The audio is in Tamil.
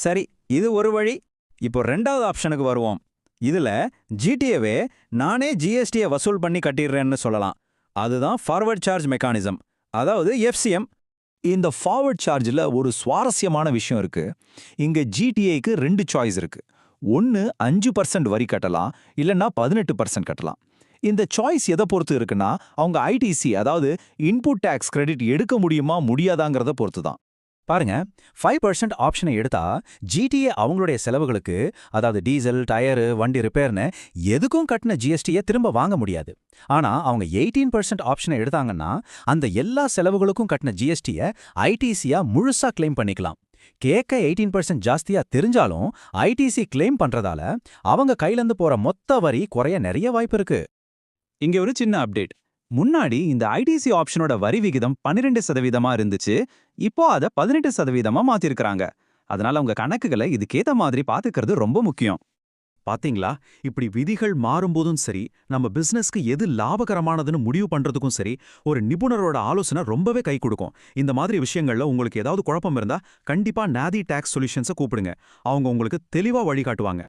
சரி, இது ஒரு வழி. இப்போ 2வது ஆப்ஷனுக்கு வருவோம். இதுல ஜிடிஏவே நானே ஜிஎஸ்டியை வசூல் பண்ணி கட்டிடுறேன்னு சொல்லலாம். அதுதான் ஃபார்வர்ட் சார்ஜ் மெக்கானிசம், அதாவது எஃப்சிஎம். இந்த ஃபார்வர்ட் சார்ஜில் ஒரு சுவாரஸ்யமான விஷயம் இருக்கு. இங்க ஜிடிஏக்கு 2 சாய்ஸ் இருக்கு. ஒன்று 5% வரி கட்டலாம், இல்லைன்னா 18% கட்டலாம். இந்த சாய்ஸ் எதை பொறுத்து இருக்குன்னா, அவங்க ஐடிசி, அதாவது இன்புட் டேக்ஸ் கிரெடிட் எடுக்க முடியுமா முடியாதாங்கிறத பொறுத்து தான். பாருங்க, 5% ஆப்ஷனை எடுத்தா ஜிடிஏ அவங்களுடைய செலவுகளுக்கு, அதாவது டீசல், டயரு, வண்டி ரிப்பேர்னு எதுக்கும் கட்டின ஜிஎஸ்டியை திரும்ப வாங்க முடியாது. ஆனா அவங்க 18% ஆப்ஷனை எடுத்தாங்கன்னா அந்த எல்லா செலவுகளுக்கும் கட்டின ஜிஎஸ்டியை ஐடிசியா முழுசா கிளைம் பண்ணிக்கலாம். கேட்க 18% ஜாஸ்தியா தெரிஞ்சாலும் ஐடிசி கிளைம் பண்றதால அவங்க கையிலேருந்து போற மொத்த வரி குறைய நிறைய வாய்ப்பு இருக்கு. இங்க ஒரு சின்ன அப்டேட். முன்னாடி இந்த ஐடிசி ஆப்ஷனோட வரி விகிதம் 12% இருந்துச்சு. இப்போ அதை 18% மாத்திருக்காங்க. அதனால உங்க கணக்குகளை இதுக்கேத்த மாதிரி பாத்துக்கிறது ரொம்ப முக்கியம். பாத்தீங்களா, இப்படி விதிகள் மாறும்போதும் சரி, நம்ம பிசினஸ்க்கு எது லாபகரமானதுன்னு முடிவு பண்றதுக்கும் சரி, ஒரு நிபுணரோட ஆலோசனை ரொம்பவே கை கொடுக்கும். இந்த மாதிரி விஷயங்கள்ல உங்களுக்கு ஏதாவது குழப்பம் இருந்தா கண்டிப்பா நாதி டாக்ஸ் சொல்யூஷன்ஸை கூப்பிடுங்க. அவங்க உங்களுக்கு தெளிவா வழிகாட்டுவாங்க.